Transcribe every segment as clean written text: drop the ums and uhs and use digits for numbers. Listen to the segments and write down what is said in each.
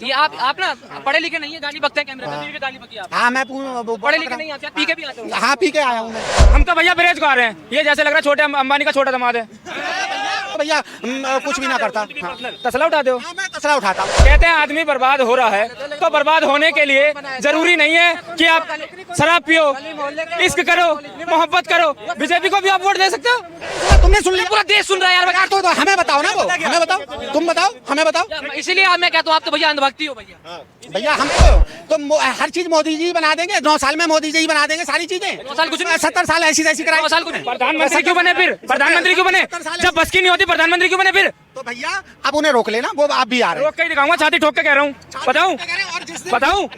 ये आप ना पढ़े लिखे नहीं है, गाली बकते हैं कैमरे पे, गाली बकी आप। हाँ मैं पढ़े लिखे नहीं है, पी के भी आते हो। हाँ पी के आया हूँ मैं। हम तो भैया बेरोजगार हैं, ये जैसे लग रहा है छोटे अंबानी का छोटा दामाद है। भैया कुछ भी ना करता। हाँ। तसला उठा दो। हाँ, मैं तसला उठाता हूँ। कहते हैं आदमी बर्बाद हो रहा है, तो बर्बाद होने के लिए जरूरी नहीं है कि आप शराब पियो, इश्क करो, मोहब्बत करो। बीजेपी को भी आप वोट दे सकते हो। तुमने सुन लिया? पूरा देश सुन रहा है यार। तो हमें बताओ ना, वो हमें बताओ, तुम बताओ, हमें बताओ। इसीलिए मैं कहता हूँ आप तो भैया अंधभक्ति हो भैया। भैया हम तो हर चीज मोदी जी बना देंगे, 9 साल में मोदी जी बना देंगे सारी चीजें। 9 साल कुछ नहीं, 70 साल ऐसी कराए। 9 साल कुछ नहीं। प्रधानमंत्री क्यों बने फिर? प्रधानमंत्री क्यों बने? जब बस की नहीं होती प्रधानमंत्री क्यों बने फिर? तो भैया अब उन्हें रोक लेना, वो आप भी आ रहे हैं। रोक के ही दिखाऊंगा, छाती ठोक के कह रहा हूँ। बताऊँ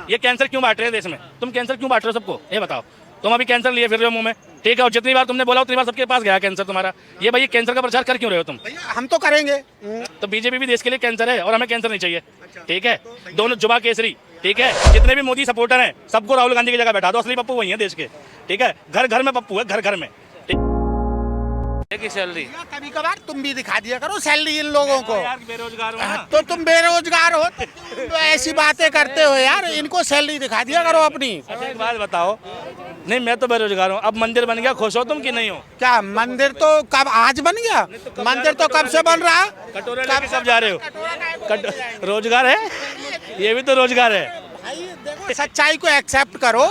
ये कैंसर क्यों बांट रहे हैं देश में? तुम कैंसर क्यों बांट रहे हो सबको, ये बताओ। तुम अभी कैंसर लिए फिर रहे हो मुंह में, ठीक है, और जितनी बार तुमने बोला उतनी बार सबके पास गया कैंसर तुम्हारा। ये भाई कैंसर का प्रचार कर क्यों रहे हो तुम? भैया हम तो करेंगे। तो बीजेपी भी देश के लिए कैंसर है और हमें कैंसर नहीं चाहिए, ठीक है। दोनों जुबा केसरी, ठीक है। जितने भी मोदी सपोर्टर हैं सबको राहुल गांधी की जगह बैठा दो, असली पप्पू वही है देश के, ठीक है। घर घर में पप्पू है, घर घर में। की सैलरी कभी कभार तुम भी दिखा दिया करो सैलरी इन लोगों को। यार बेरोजगार हो ना। तो तुम बेरोजगार हो, तो ऐसी बातें करते हो यार, इनको सैलरी दिखा दिया करो अपनी। अच्छा एक बात बताओ, नहीं मैं तो बेरोजगार हूँ, अब मंदिर बन गया, खुश हो तुम कि नहीं हो? क्या मंदिर तो कब आज बन गया? मंदिर तो कब से बन रहा? कटोरे लेके सब जा रहे हो। रोजगार है, ये भी तो रोजगार है। देखो सच्चाई को एक्सेप्ट करो,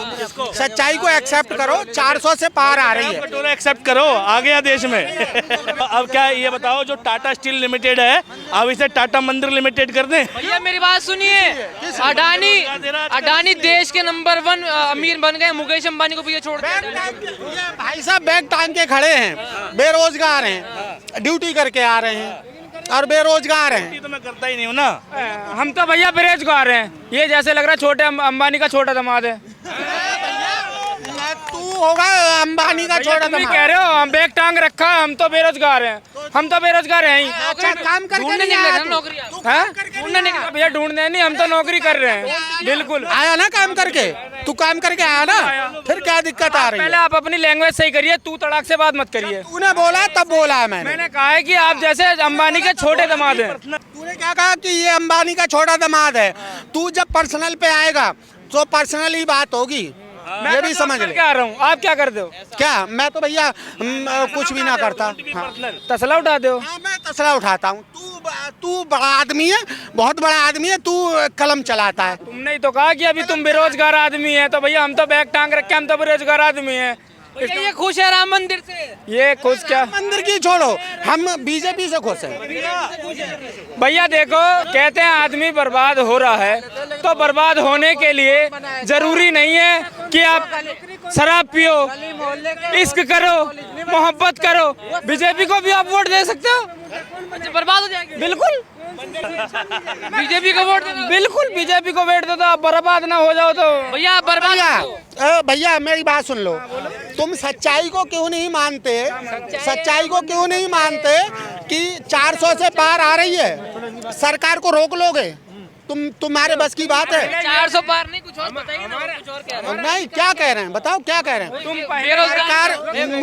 सच्चाई को एक्सेप्ट करो। 400 से पार आ रही है। कटोरा एक्सेप्ट करो, आ गया देश में। अब क्या ये बताओ, जो टाटा स्टील लिमिटेड है अब इसे टाटा मंदिर लिमिटेड कर दें? भैया मेरी बात सुनिए, अडानी देश के नंबर 1 अमीर बन गए, मुकेश अंबानी को भी ये छोड़ दिया। भाई साहब बैग टांग के खड़े हैं, बेरोजगार हैं, ड्यूटी करके आ रहे हैं और बेरोजगार हैं। तो मैं करता ही नहीं हूँ ना। हम तो भैया बेरोजगार हैं, ये जैसे लग रहा है छोटे अंबानी का छोटा दामाद है। तू होगा अंबानी का छोटा तुम भी कह रहे हो हम बैग टांग रखा, हम तो बेरोजगार हैं। हम तो बेरोजगार हैं ही। अच्छा काम करके ढूंढने नहीं निकले आया ना तू? नौकरी। ढूंढने निकले भैया, ढूंढने नहीं, हम तो नौकरी कर रहे हैं। बिल्कुल आया ना काम करके, तू काम करके आया ना, फिर क्या दिक्कत आ रही है? पहले आप अपनी लैंग्वेज सही करिए, तू तड़ाक से बात मत करिए। तूने बोला तब बोला है मैंने कहा है कि आप जैसे अंबानी के छोटे दामाद हैं। तूने क्या कहा कि ये अंबानी का छोटा दामाद है? तू जब पर्सनल पे आएगा तो पर्सनल ही बात होगी, ये भी समझ ले। क्या रहा हूँ, आप क्या करते हो? क्या मैं तो भैया कुछ भी ना करता। हाँ। तसला उठा दो। हाँ मैं तसला उठाता हूँ। तू बड़ा आदमी है, बहुत बड़ा आदमी है, तू कलम चलाता है। तुमने ही तो कहा कि अभी तुम बेरोजगार आदमी है, तो भैया हम तो बैग टांग रखे, हम तो बेरोजगार आदमी है। ये खुश है राम मंदिर से, ये खुश क्या? मंदिर की छोड़ो, हम बीजेपी से खुश हैं। भैया देखो, कहते हैं आदमी बर्बाद हो रहा है, तो बर्बाद होने के लिए जरूरी नहीं है कि आप शराब पियो, इश्क करो, मोहब्बत करो। बीजेपी को भी आप वोट दे सकते हो, बर्बाद हो जाएंगे। बिल्कुल बीजेपी को वोट, बिल्कुल बीजेपी को वोट दो, तो आप बर्बाद ना हो जाओ। तो भैया बर्बाद। भैया मेरी बात सुन लो, तुम सच्चाई को क्यों नहीं मानते? सच्चाई को क्यों नहीं मानते कि 400 से पार आ रही है? सरकार को रोक लोगे? तुम्हारे बस की बात है? 400 पार नहीं, कुछ और बताइए ना, कुछ और कह रहे हैं। नहीं क्या कह रहे हैं, बताओ क्या कह रहे हैं? तुम सरकार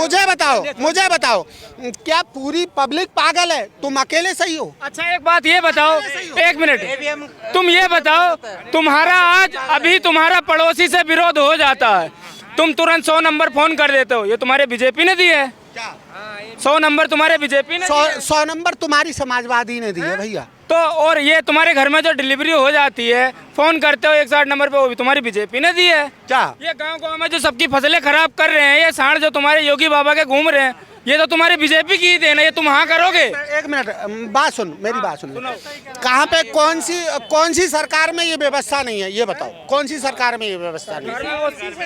मुझे बताओ क्या पूरी पब्लिक पागल है? तुम अकेले सही हो? अच्छा एक बात ये बताओ, एक मिनट, तुम ये बताओ, तुम्हारा आज अभी तुम्हारा पड़ोसी से विरोध हो जाता है, तुम तुरंत 100 नंबर फोन कर देते हो, ये तुम्हारे बीजेपी ने दी है? 100 नंबर तुम्हारे बीजेपी ने? 100 नंबर तुम्हारी समाजवादी ने दी है भैया। तो और ये तुम्हारे घर में जो डिलीवरी हो जाती है, फोन करते हो 160 नंबर पे, वो भी तुम्हारी बीजेपी ने दी है। क्या ये गांव में जो सबकी फसलें खराब कर रहे हैं, ये सांड जो तुम्हारे योगी बाबा के घूम रहे हैं, ये तो तुम्हारी बीजेपी की ही देन है, ये तुम हाँ करोगे? एक मिनट बात सुन, मेरी बात सुन। कहाँ पे कौन सी सरकार में ये व्यवस्था नहीं है, ये बताओ। कौन सी सरकार में ये व्यवस्था नहीं है?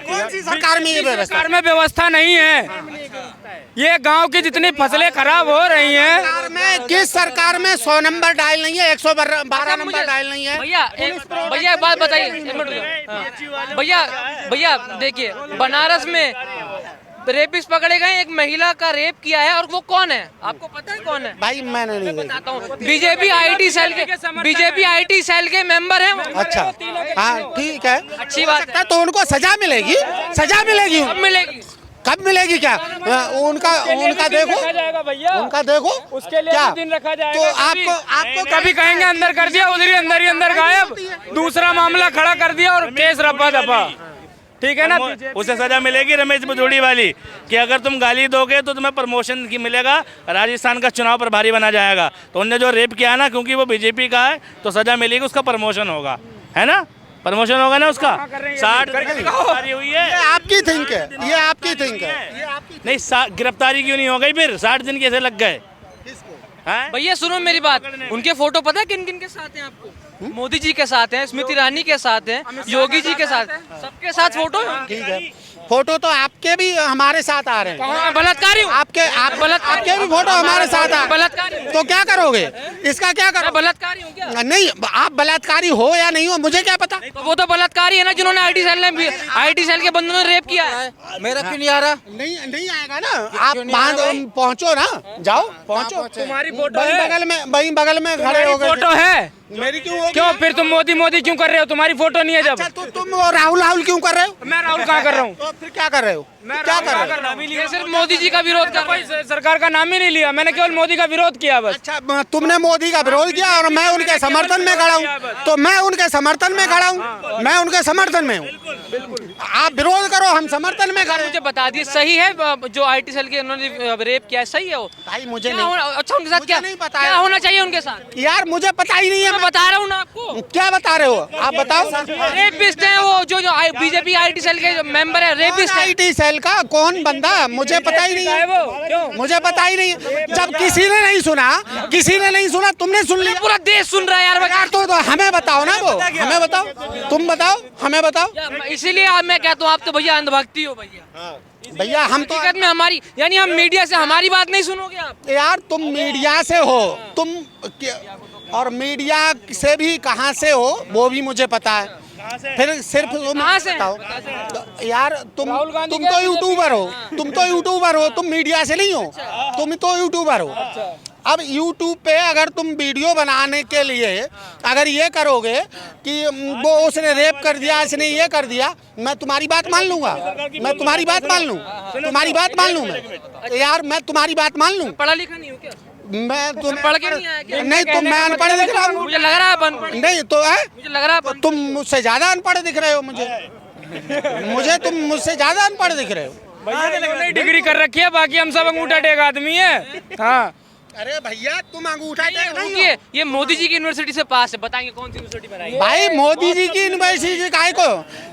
कौन सी सरकार में ये व्यवस्था नहीं है? ये गांव की जितनी फसलें खराब हो रही हैं, किस सरकार में 100 नंबर डायल नहीं है, 112 नंबर डायल नहीं है? भैया एक बात बताइए, भैया देखिए, बनारस में रेपिस्ट पकड़े गए, एक महिला का रेप किया है, और वो कौन है आपको पता है कौन है? भाई मैंने नहीं बताता हूँ, बीजेपी आईटी सेल के मेंबर हैं वो। अच्छा हाँ ठीक है, अच्छी बात है। तो उनको सजा मिलेगी, सजा मिलेगी। अब मिलेगी, कब मिलेगी क्या? उनका रखा देखो, जाएगा भैया, उनका देखो उसके लिए क्या भी दिन रखा जाएगा। तो आपको कभी कहेंगे अंदर कर दिया, उधर ही अंदर गायब, दूसरा मामला खड़ा कर दिया और केस रफा दफा। ठीक है ना, उसे सजा मिलेगी रमेश भदौड़ी वाली कि अगर तुम गाली दोगे तो तुम्हें प्रमोशन की मिलेगा, राजस्थान का चुनाव प्रभारी बना जाएगा। तो उनने जो रेप किया ना, क्योंकि वो बीजेपी का है तो सजा मिलेगी, उसका प्रमोशन होगा, है ना, प्रमोशन होगा ना उसका। 60 गिरफ्तारी हुई है, ये आपकी थिंक है, ये आपकी थिंक है। नहीं गिरफ्तारी क्यों नहीं हो गई फिर? 60 दिन कैसे लग गए? भैया सुनो मेरी बात, उनके फोटो पता है किन किन के साथ हैं आपको? मोदी जी के साथ हैं, स्मृति ईरानी के साथ हैं, योगी जी के साथ, सबके साथ फोटो है। ठीक है, फोटो तो आपके भी हमारे साथ आ रहे हैं। बलात्कारी हूँ, आपके भी फोटो हमारे साथ आ रहे बलात्कारी हैं। तो क्या करोगे इसका? क्या करो? बलात्कारी हूँ क्या? नहीं, आप बलात्कारी हो या नहीं हो मुझे क्या पता। तो वो तो बलात्कारी है ना, जिन्होंने आईटी सेल के बंदों ने रेप किया है। मेरा क्यों नहीं आ रहा? नहीं आएगा ना, आप पहुंचो ना, जाओ पहुंचो। तुम्हारी फोटो वही बगल में खड़े हो गए। फोटो है, मेरी क्यों होगी? क्यों फिर तुम मोदी क्यों कर रहे हो? तुम्हारी फोटो नहीं है जब। अच्छा, तो तुम वो राहुल क्यों कर रहे हो? मैं राहुल कहाँ कर रहा हूँ? तो फिर क्या कर रहे हो? क्या कर रहे हो? ये सिर्फ मोदी जी का विरोध कर रहे हैं। सरकार का नाम ही नहीं लिया, मैंने केवल मोदी का विरोध किया बस। अच्छा, तुमने मोदी का विरोध किया और मैं उनके समर्थन में खड़ा हूँ, तो मैं उनके समर्थन में खड़ा हूँ, मैं उनके समर्थन में हूँ। आप विरोध करो, हम समर्थन में खड़े। मुझे बता दिए, सही है जो आईटी सेल के उन्होंने रेप किया है, सही है वो? भाई मुझे क्या होना, अच्छा उनके साथ क्या नहीं पता क्या होना चाहिए उनके साथ? यार मुझे पता ही नहीं है। मैं बता रहा हूँ ना आपको। क्या बता रहे हो आप? बताओ। रेपिस्ट है वो, जो बीजेपी आईटी सेल के मेंबर है, रेपिस्ट है। आईटी सेल का कौन बंदा? मुझे पता ही नहीं है वो क्यों? मुझे पता ही नहीं है। जब किसी ने नहीं सुना, तुमने सुन लिया। पूरा देश सुन रहा है यार। तो हमें बताओ ना, वो हमें बताओ, तुम बताओ, हमें बताओ। इसीलिए मैं कहता हूँ आप तो भैया अंधभक्ति हो भैया। भैया हम तो हकीकत में हमारी, यानी हम मीडिया से हमारी बात नहीं सुनोगे आप? यार तुम मीडिया से हो, तुम और मीडिया से भी कहाँ से हो वो भी मुझे पता है। फिर सिर्फ तुम बताओ यार, तुम तो यूट्यूबर हो, तुम मीडिया से नहीं हो, तुम तो यूट्यूबर हो। अब यूट्यूब पे अगर तुम वीडियो बनाने के लिए अगर ये करोगे कि वो उसने रेप कर दिया, इसने ये कर दिया, मैं तुम्हारी बात मान लूंगा, मैं तुम्हारी बात मान लूँ मैं यार, मैं तुम्हारी बात मान लूँ। पढ़ा लिखा नहीं हो क्या? मैं तुम पढ़ के नहीं आया क्या? नहीं, तुम मैं अनपढ़ दिख रहा हूँ? मुझे लग रहा है आप अनपढ़। नहीं तो है, मुझे लग रहा है तुम मुझसे ज्यादा अनपढ़ दिख रहे हो तुम मुझसे ज्यादा अनपढ़ दिख रहे हो। भैया डिग्री कर रखी है, बाकी हम सब अंगूठा टेक आदमी है। हाँ, अरे भैया तुम अंगूठा टेक नहीं हो। ये मोदी जी की यूनिवर्सिटी से पास है, बताएंगे कौन सी यूनिवर्सिटी बनाई? भाई मोदी जी की यूनिवर्सिटी काहे को?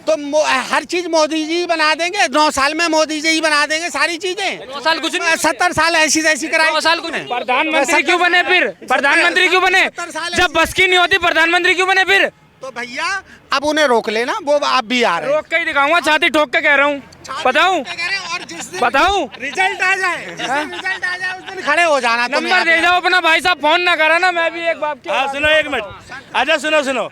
तो हर चीज मोदी जी बना देंगे, 9 साल में मोदी जी बना देंगे सारी चीजें। 9 साल कुछ नहीं, 70 साल ऐसी कराई। 9 साल कुछ नहीं। प्रधानमंत्री क्यों बने फिर? प्रधानमंत्री क्यों बने? जब बस की नहीं होती प्रधानमंत्री क्यों बने फिर? तो भैया अब उन्हें रोक लेना, वो आप भी आ रहे हैं। रोक के ही दिखाऊंगा, छाती ठोक के कह रहा हूँ। बताऊं रिजल्ट आ जाए उस दिन खड़े हो जाना। नंबर दे जाओ अपना, भाई साहब फोन ना करा ना, मैं भी एक बाप की। हाँ सुनो, एक मिनट, अच्छा सुनो,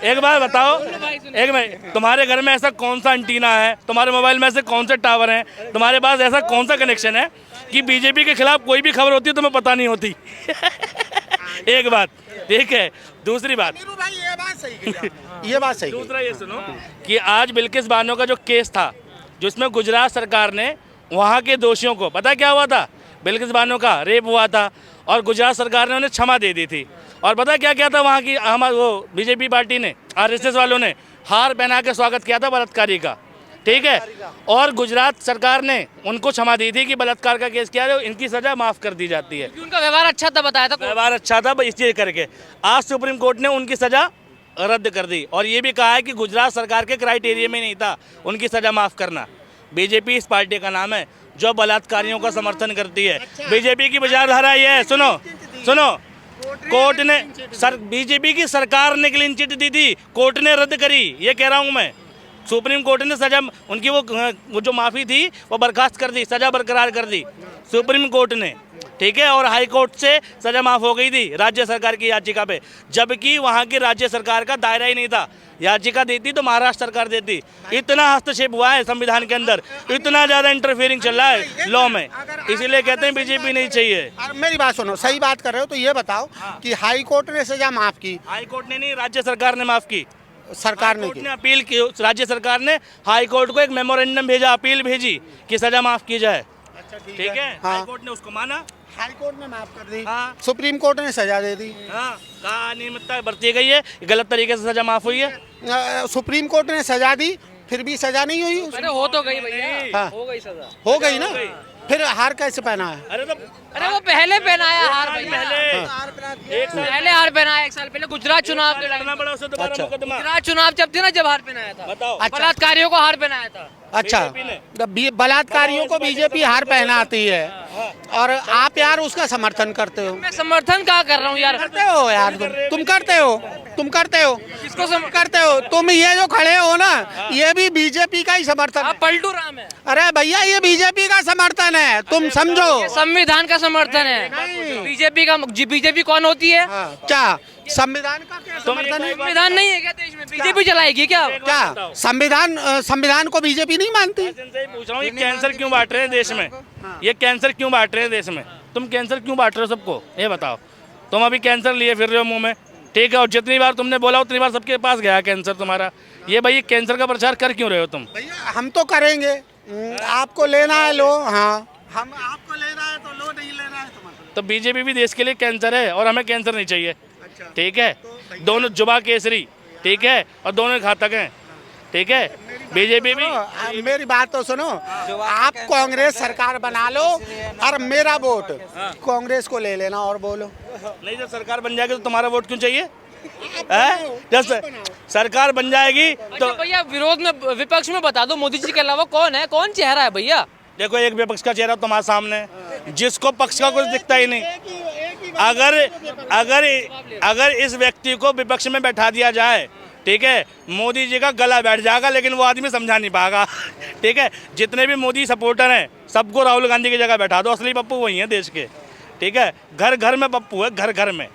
एक बात बताओ, एक मिनट, तुम्हारे घर में ऐसा कौन सा एंटीना है, तुम्हारे मोबाइल में ऐसे कौन से टावर हैं, तुम्हारे पास ऐसा कौन सा कनेक्शन है कि बीजेपी के खिलाफ कोई भी खबर होती है तुम्हें पता नहीं होती? एक बात, ठीक है। दूसरी बात, ये बात सही। दूसरा ये सुनो कि आज बिल्किस बानो का जो केस था, जिसमें गुजरात सरकार ने वहाँ के दोषियों को, पता क्या हुआ था? बिल्किस बानो का रेप हुआ था और गुजरात सरकार ने उन्हें क्षमा दे दी थी। और पता क्या था वहाँ की हमारे वो बीजेपी पार्टी ने, आरएसएस वालों ने हार पहना के स्वागत किया था बलात्कारी का, ठीक है। और गुजरात सरकार ने उनको क्षमा दी थी कि बलात्कार का केस किया है, इनकी सजा माफ कर दी जाती है। उनका व्यवहार अच्छा था, बताया था व्यवहार अच्छा था, इसलिए करके आज सुप्रीम कोर्ट ने उनकी सजा रद्द कर दी और ये भी कहा है कि गुजरात सरकार के क्राइटेरिया में नहीं था उनकी सजा माफ करना। बीजेपी इस पार्टी का नाम है जो बलात्कारियों का समर्थन करती है। बीजेपी की विचारधारा ये है, सुनो, कोर्ट ने बीजेपी की सरकार ने क्लीन चिट दी थी, कोर्ट ने रद्द करी, ये कह रहा हूँ मैं। सुप्रीम कोर्ट ने सजा उनकी वो जो माफ़ी थी वो बर्खास्त कर दी, सजा बरकरार कर दी सुप्रीम कोर्ट ने, ठीक है। और हाई कोर्ट से सजा माफ़ हो गई थी राज्य सरकार की याचिका पे, जबकि वहाँ की राज्य सरकार का दायरा ही नहीं था। याचिका देती तो महाराष्ट्र सरकार देती। इतना हस्तक्षेप हुआ है संविधान के अंदर, इतना ज़्यादा इंटरफेयरिंग चल रहा है लॉ में, इसीलिए कहते हैं बीजेपी नहीं चाहिए। मेरी बात सुनो, सही बात कर रहे हो तो ये बताओ कि हाई कोर्ट ने सजा माफ़ की? हाई कोर्ट ने नहीं, राज्य सरकार ने माफ़ की। सरकार ने कोर्ट की। ने अपील की, राज्य सरकार ने हाई कोर्ट को एक मेमोरेंडम भेजा, अपील भेजी कि सजा माफ की जाए। ठीक है, हाँ। हाई कोर्ट ने उसको माना। हाई कोर्ट ने माफ कर दी, हाँ। सुप्रीम कोर्ट ने सजा दे दी, हाँ, कहा अनियमितता बरती गई है, गलत तरीके से सजा माफ हुई है। सुप्रीम कोर्ट ने सजा दी, फिर भी सजा नहीं हुई अरे हो तो गई भैया, हाँ। हो गई सजा। हो गई ना, फिर हार कैसे पहना है? अरे तो अरे वो पहले पहनाया हार भैया, पहले हार पहनाया 1 साल पहले गुजरात चुनाव के टाइम। लड़ना पड़ा उसे दोबारा अच्छा। मुकदमा। गुजरात चुनाव जब थी ना, जब हार पहनाया था, बताओ। अच्छा। बलात्कारियों को हार पहनाया था। अच्छा, बीजेपी ने। बलात्कारियों को बीजेपी हार पहनाती है और आप यार उसका समर्थन करते हो। मैं समर्थन कहाँ कर रहा हूँ यार, करते हो यार, तुम करते हो, तुम करते हो, किसको करते हो तुम? ये जो खड़े हो ना, ये भी बीजेपी का ही समर्थन है। आप पलटू राम है, अरे भैया, ये बीजेपी का समर्थन है, तुम समझो। ये संविधान का समर्थन है। बीजेपी का, बीजेपी कौन होती है? हाँ, क्या संविधान का क्या समर्थन है? संविधान नहीं है क्या देश में? बीजेपी चलाएगी क्या? क्या संविधान को बीजेपी नहीं मानती? इनसे ही पूछ रहा हूँ, ये कैंसर क्यों बांट रहे हैं देश में? ये कैंसर क्यों बांट रहे हैं देश में? तुम कैंसर क्यों बांट रहे हो सबको, ये बताओ। तुम अभी कैंसर लिए फिर रहे हो मुंह में, ठीक है, और जितनी बार तुमने बोला उतनी बार सबके पास गया कैंसर तुम्हारा। ये भाई कैंसर का प्रचार कर क्यों रहे हो तुम? भैया हम तो करेंगे, आपको लेना है लो, हाँ, हम आपको लेना है तो लो, नहीं लेना है तो मत। तो बीजेपी भी देश के लिए कैंसर है और हमें कैंसर नहीं चाहिए। ठीक है, दोनों जुबा केसरी, ठीक है, और दोनों घातक हैं। ठीक है, बीजेपी भी। मेरी बात तो सुनो, आप कांग्रेस सरकार बना लो और मेरा वोट कांग्रेस को ले लेना और बोलो। नहीं, जब सरकार बन जाएगी तो तुम्हारा वोट क्यों चाहिए? है? जब सरकार बन जाएगी तो अच्छा भैया, विरोध में, विपक्ष में बता दो मोदी जी के अलावा कौन है, कौन चेहरा है भैया? देखो, एक विपक्ष का चेहरा तुम्हारे सामने है, जिसको पक्ष का कुछ दिखता ही नहीं। अगर इस व्यक्ति को विपक्ष में बैठा दिया जाए, ठीक है, मोदी जी का गला बैठ जाएगा, लेकिन वो आदमी समझा नहीं पाएगा। ठीक है, जितने भी मोदी सपोर्टर हैं सबको राहुल गांधी की जगह बैठा दो, असली पप्पू वही है देश के। ठीक है, घर घर में पप्पू है, घर घर में।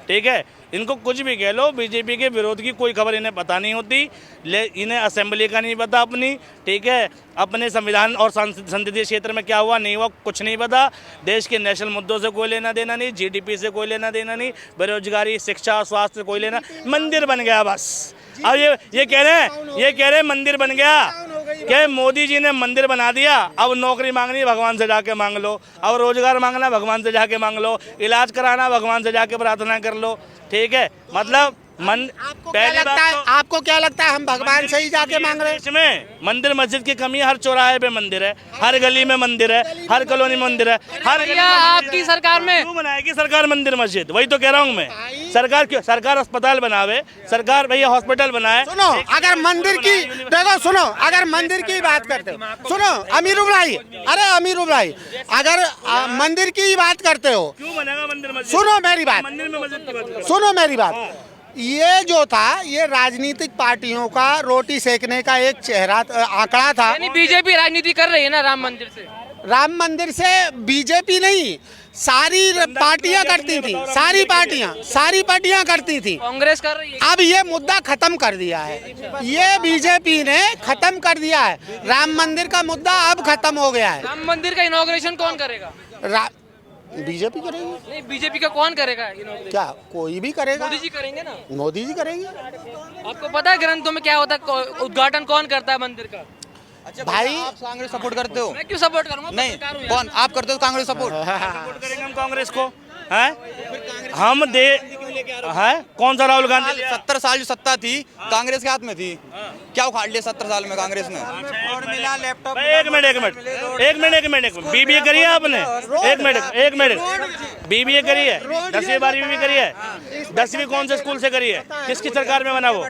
ठीक है, इनको कुछ भी कह लो, बीजेपी के विरोध की कोई खबर इन्हें पता नहीं होती, इन्हें असेंबली का नहीं पता अपनी। ठीक है, अपने संविधान और संसदीय क्षेत्र में क्या हुआ नहीं हुआ कुछ नहीं पता। देश के नेशनल मुद्दों से कोई लेना देना नहीं, जीडीपी से कोई लेना देना नहीं, बेरोजगारी, शिक्षा, स्वास्थ्य से कोई लेना। मंदिर बन गया बस। अब ये कह रहे हैं मंदिर बन गया, क्या मोदी जी ने मंदिर बना दिया। अब नौकरी मांगनी भगवान से जाके मांग लो, अब रोजगार मांगना भगवान से जाके मांग लो, इलाज कराना भगवान से जाके प्रार्थना कर लो। ठीक है, मतलब आपको क्या लगता है हम भगवान से ही जाके मांग रहे हैं? इसमें मंदिर मस्जिद की कमी है, हर चौराहे पे मंदिर है, हर गली में मंदिर है, हर कॉलोनी में मंदिर है, हर भैया आपकी सरकार में क्यों बनाएगी सरकार मंदिर मस्जिद? वही तो कह रहा हूँ मैं। सरकार क्यों, सरकार अस्पताल बनावे, सरकार भैया हॉस्पिटल बनाए। सुनो, अगर मंदिर की देखो, सुनो, अगर मंदिर की बात करते हो, सुनो अमीर भाई, अरे अमीर भाई, अगर मंदिर की बात करते हो, क्यों बनेगा मंदिर मस्जिद? सुनो मेरी बात, मंदिर में मस्जिद की बात करो। सुनो मेरी बात। ये जो था, ये राजनीतिक पार्टियों का रोटी सेकने का एक चेहरा आंकड़ा था। यानी बीजेपी राजनीति कर रही है ना राम मंदिर से? राम मंदिर से बीजेपी नहीं, सारी पार्टियां करती थी, सारी पार्टियां करती थी। कांग्रेस कर रही है। अब ये मुद्दा खत्म कर दिया है, ये बीजेपी ने खत्म कर दिया है। राम मंदिर का मुद्दा अब खत्म हो गया है। राम मंदिर का इनॉग्रेशन कौन करेगा? बीजेपी करेगी। नहीं, बीजेपी का कौन करेगा इनॉग्रेशन? क्या कोई भी करेगा? मोदी जी करेंगे ना। मोदी जी करेंगे। आपको पता है ग्रंथों में क्या होता है, उद्घाटन कौन करता है मंदिर का? भाई आप कांग्रेस सपोर्ट करते हो? मैं क्यों सपोर्ट करूंगा? नहीं, पत्रकार हूं यार। कौन आप करते हो कांग्रेस सपोर्ट? सपोर्ट करेंगे हम कांग्रेस को, हैं? हम है कौन सा राहुल गांधी लिया? 70 साल जो सत्ता थी कांग्रेस के हाथ में थी, क्या उखाड़ लिया 70 साल में कांग्रेस ने? भाई, एक मिनट बीबीए करी है आपने? एक मिनट बीबीए करी है, 10वीं 12वीं भी करी है? 10वीं कौन से स्कूल से करी है? किसकी सरकार में बना वो?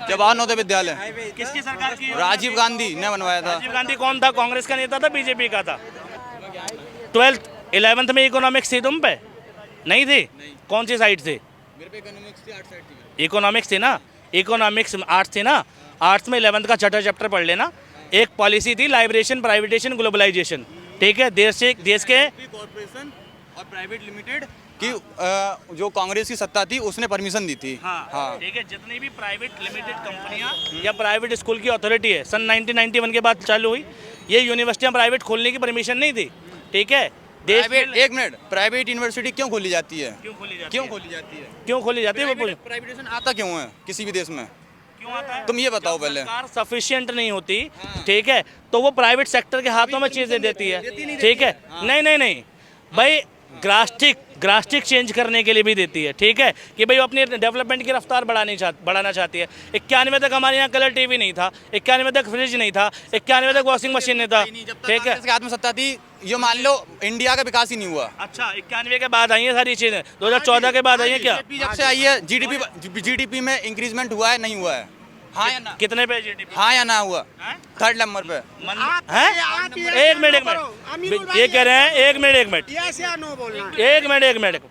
जवाहर नवोदय विद्यालय किसकी सरकार की? राजीव गांधी ने बनवाया था। राजीव गांधी कौन था? कांग्रेस का नेता था, बीजेपी का था? 12th 11th में इकोनॉमिक्स थी तुम पे? नहीं थी? कौन सी साइड से? इकोनॉमिक्स थी ना, इकोनॉमिक्स आर्ट्स थी ना। आर्ट्स में 11th का छठा चैप्टर पढ़ लेना। एक पॉलिसी थी लाइब्रेशन, प्राइवेटेशन, ग्लोबलाइजेशन। ठीक है, देश के कॉर्पोरेशन और प्राइवेट लिमिटेड की जो कांग्रेस की सत्ता थी उसने परमिशन दी थी। हाँ, ठीक है, जितनी भी प्राइवेट लिमिटेड कंपनियां या प्राइवेट स्कूल की अथॉरिटी है, सन 1991 के बाद चालू हुई। ये यूनिवर्सिटियां प्राइवेट खोलने की परमिशन नहीं थी। ठीक है, एक मिनट, प्राइवेट यूनिवर्सिटी क्यों खोली जाती है? क्यों खोली जाती क्यों है? खोली जाती है? क्यों खोली जाती है? वो प्राइवेटेशन आता क्यों है किसी भी देश में? क्यों आता है? तुम ये बताओ पहले। सरकार सफिशिएंट नहीं होती, ठीक है, तो वो प्राइवेट सेक्टर के हाथों में चीजें देती है, ठीक है। नहीं नहीं नहीं भाई, ग्रास्टिक चेंज करने के लिए भी देती है, ठीक है, कि भाई वो अपनी डेवलपमेंट की रफ्तार बढ़ाना चाहती है। 91 तक हमारे यहाँ कलर टीवी नहीं था, 91 तक फ्रिज नहीं था, 91 तक वॉशिंग मशीन नहीं था, ठीक है। इसके हाथ में सत्ता थी, ये मान लो इंडिया का विकास ही नहीं हुआ। अच्छा, 91 के बाद आई है सारी चीजें, 2014 के बाद आई है क्या? बीजेपी जब से आई है जीडीपी में इंक्रीजमेंट हुआ है, नहीं हुआ है? हाँ या ना? कितने पे जीडीपी? हाँ या ना हुआ? थर्ड नंबर पे। हैं? एक मिनट, ये कह रहे हैं, एक मिनट, एक मिनट।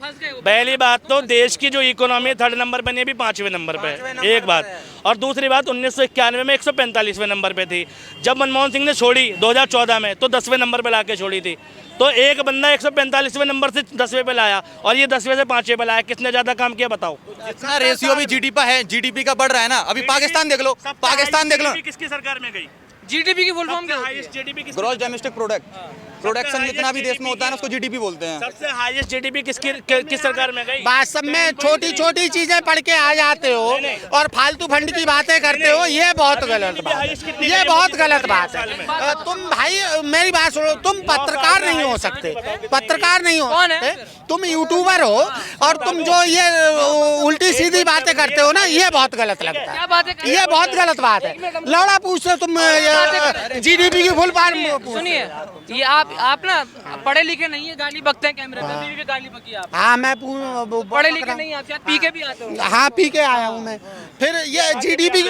पहली बात तो देश की जो इकोनॉमी थर्ड नंबर पे नहीं, अभी 5वें नंबर पे है, एक बात। और दूसरी बात, 1991 में 145वें नंबर पे थी। जब मनमोहन सिंह ने छोड़ी 2014 में, तो 10वें नंबर पे लाके छोड़ी थी। तो एक बंदा 145वें नंबर से 10वें पे लाया, और ये 10वें से 5वें पे लाया, किसने ज्यादा काम किया बताओ? जितना रेशियो भी जीडीपी का बढ़ रहा है ना, अभी पाकिस्तान देख लो, पाकिस्तान देख लो। किसकी सरकार में गई? जीडीपी की फुल फॉर्म क्या होती है? हाईएस्ट जीडीपी किसकी? ग्रॉस डोमेस्टिक प्रोडक्शन जितना भी देश में होता है ना, उसको जीडीपी बोलते हैं। सबसे हाईएस्ट जीडीपी किस सरकार में गई? वास्तव में छोटी छोटी चीजें पढ़ के आ जाते हो और फालतू फंड की बातें करते हो, ये बहुत गलत बात है, ये बहुत गलत बात है। तुम भाई मेरी बात सुनो, तुम पत्रकार नहीं हो सकते, पत्रकार नहीं हो कौन है? सकते, तुम यूट्यूबर हो, और तुम जो ये उल्टी सीधी बातें करते हो ना, ये बहुत गलत लगता क्या बातें कर है, ये बहुत गलत बात है। लौड़ा पूछते तुम जीडीपी की फुल फॉर्म। सुनिए, ये आप ना पढ़े लिखे नहीं है, गाली बकते हैं कैमरे पे, अभी भी गाली बकी आप। हाँ मैं पढ़े लिखे नहीं आप, शायद पी के भी आते हो। हाँ पी के आया हूँ मैं। फिर ये जीडीपी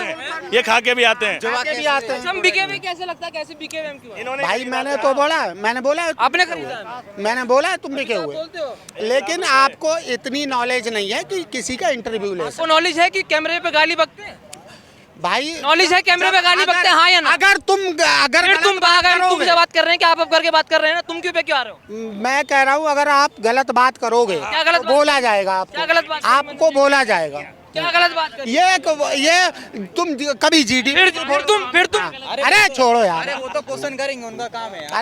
ये खा के भी आते हैं। भी आते हैं। हम बिके हुए कैसे लगता है, कैसे बिके हुए हम क्यों? भाई मैंने तो बोला, मैंने बोला आपने खरीदा है? मैंने बोला तुम बिके हुए, बोलते हो? लेकिन आपको इतनी नॉलेज नहीं है कि किसी का इंटरव्यू ले आपको नॉलेज है कि कैमरे पे गाली बकते हैं? भाई नॉलेज है कैमरे पे गाली बकते हैं, हाँ या ना? अगर फिर तुम तुमसे बात कर रहे हैं कि आप करके बात कर रहे हैं ना, तुम क्यों पे क्यों आ रहे हो? मैं कह रहा हूँ, अगर आप गलत बात करोगे क्या गलत तो बात? बोला जाएगा क्या गलत बात? आपको बोला जाएगा। क्या गलत बात कर? ये तुम कभी जीडी फिर तुम अरे छोड़ो यार। अरे वो तो क्वेश्चन करेंगे, उनका काम है यार।